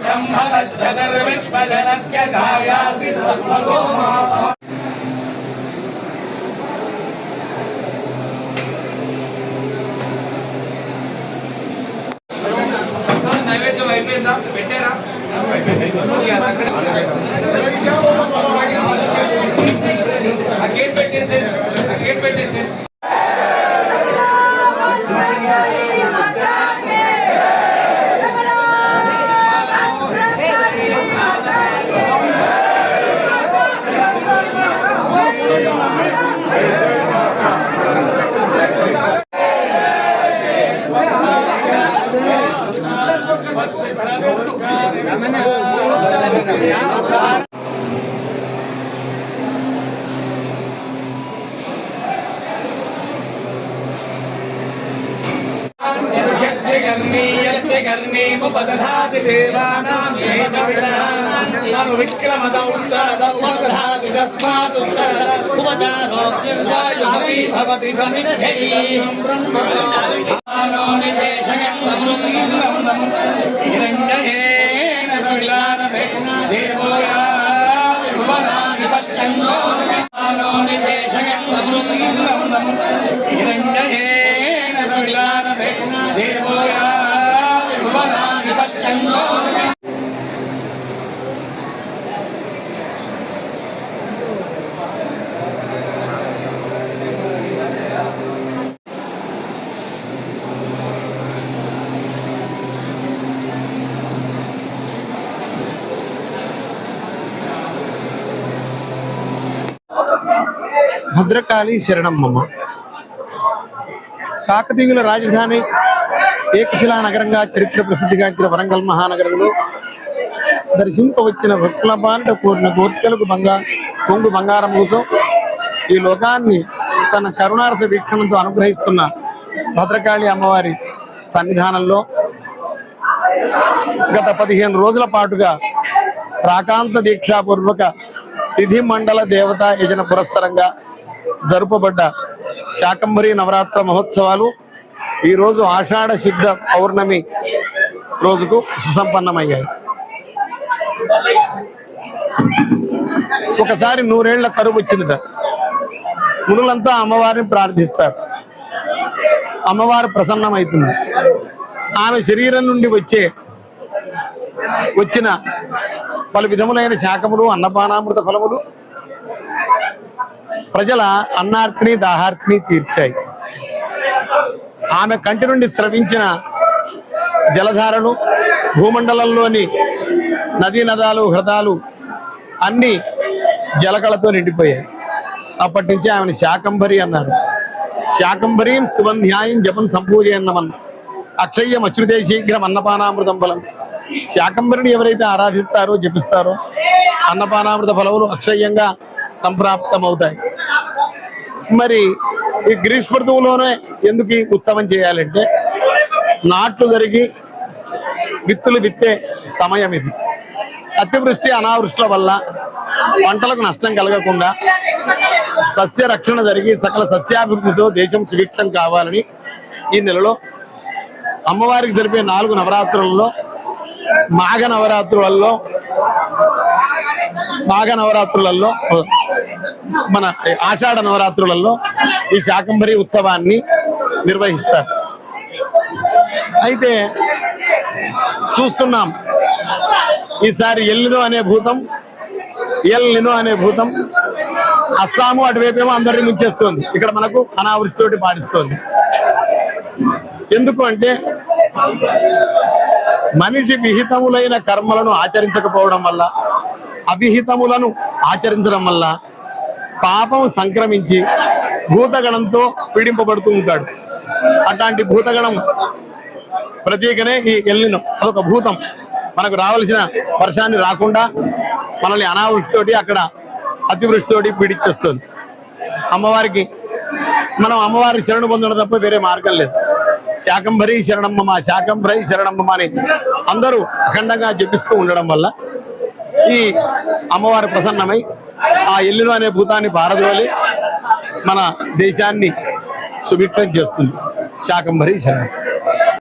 ब्रह्मश्चतुर्विश्वजनस्य धायासि सर्वतो నైవేద్యం అయిపోయిందా పెట్టారా గేట్ పెట్టేసి कर्णीमुपदधाति देवानां विक्रमदौत्तरदौत्तरदौत्तरधाति तस्मादुत्तरदौत्तरदौत्तरयुमती भवति समिद्धयैः ब्रह्मणो निदेशयन् अमृतम् हिरण्ययेन सविलानतेन देवो याति भुवनानि पश्यन्नो निदेशयन् अमृतम् हिरण्ययेन सविलानतेन देवो భద్రకాళి శరణమ్మ కాకతీయుల రాజధాని ఏకశిలా నగరంగా చరిత్ర ప్రసిద్ధిగాంచిన వరంగల్ మహానగరంలో దర్శింపవచ్చిన భక్తుల బారిట కోరిన కోరికలకు కొంగు బంగారం కోసం ఈ లోకాన్ని తన కరుణారస వీక్షణంతో అనుగ్రహిస్తున్న భద్రకాళి అమ్మవారి సన్నిధానంలో గత 15 రోజుల పాటుగా ప్రాకాంత దీక్షాపూర్వక తిథి మండల దేవతా యజన పురస్సరంగా జరుపబడ్డ శాకంబరి నవరాత్ర మహోత్సవాలు ఈ రోజు ఆషాఢ శుద్ధ పౌర్ణమి రోజుకు సుసంపన్నమయ్యాయి. ఒకసారి 100 ఏళ్ల కరువు వచ్చిందట. మునులంతా అమ్మవారిని ప్రార్థిస్తారు. అమ్మవారు ప్రసన్నమవుతుంది. ఆమె శరీరం నుండి వచ్చిన పలు విధములైన శాఖములు అన్నపానామృత ఫలములు ప్రజల అన్నార్తిని దాహార్తిని తీర్చాయి. ఆమె కంటి నుండి స్రవించిన జలధారలు భూమండలంలోని నదీ నదాలు హృదాలు అన్ని జలకళతో నిండిపోయాయి. అప్పటి నుంచి ఆమెను శాకంబరి అన్నారు. శాకంబరీం స్తుబంధ్యాయం జపం సంపూజయన్నమన్ అక్షయ్యం అచ్యుతే శీఘ్రం అన్నపానామృతం ఫలం. శాకంబరిని ఎవరైతే ఆరాధిస్తారో జపిస్తారో అన్నపానామృత ఫలములు అక్షయ్యంగా సంప్రాప్తమవుతాయి. మరి ఈ గ్రీష్మ ఋతువులోనే ఎందుకు ఈ ఉత్సవం చేయాలంటే నాట్లు జరిగి విత్తులు విత్తే సమయం ఇది. అతివృష్టి అనావృష్టిల వల్ల పంటలకు నష్టం కలగకుండా సస్య రక్షణ జరిగి సకల సస్యాభివృద్ధితో దేశం సుభిక్షం కావాలని ఈ నెలలో అమ్మవారికి జరిపే 4 నవరాత్రులలో మాఘ నవరాత్రులలో మన ఆషాఢ నవరాత్రులలో ఈ శాకంబరి ఉత్సవాన్ని నిర్వహిస్తారు. అయితే చూస్తున్నాం ఈసారి ఎల్నినో అనే భూతం అస్సాము అటువైపేమో అందరినీ ముంచేస్తుంది. ఇక్కడ మనకు అనావృష్టితోటి పాటిస్తుంది. ఎందుకు అంటే మనిషి విహితములైన కర్మలను ఆచరించకపోవడం వల్ల అవిహితములను ఆచరించడం వల్ల పాపం సంక్రమించి భూతగణంతో పీడింపబడుతూ ఉంటాడు. అట్లాంటి భూతగణం ప్రతీకనే ఈ ఎల్నినో. అదొక భూతం మనకు రావాల్సిన వర్షాన్ని రాకుండా మనల్ని అనావృష్టితోటి అక్కడ అతివృష్టితోటి పీడించేస్తుంది. అమ్మవారికి మనం అమ్మవారికి శరణు పొందడం తప్ప వేరే మార్గం లేదు. శాకంబరి శరణమ్మ శాకంబరి శరణమ్మ అని అందరూ అఖండంగా జపిస్తూ ఉండడం వల్ల ఈ అమ్మవారి ప్రసన్నమై ఆ ఎల్లును అనే భూతాన్ని పారద్రోలి మన దేశాన్ని సుభిక్షం చేస్తుంది. శాకంబరి శరణం.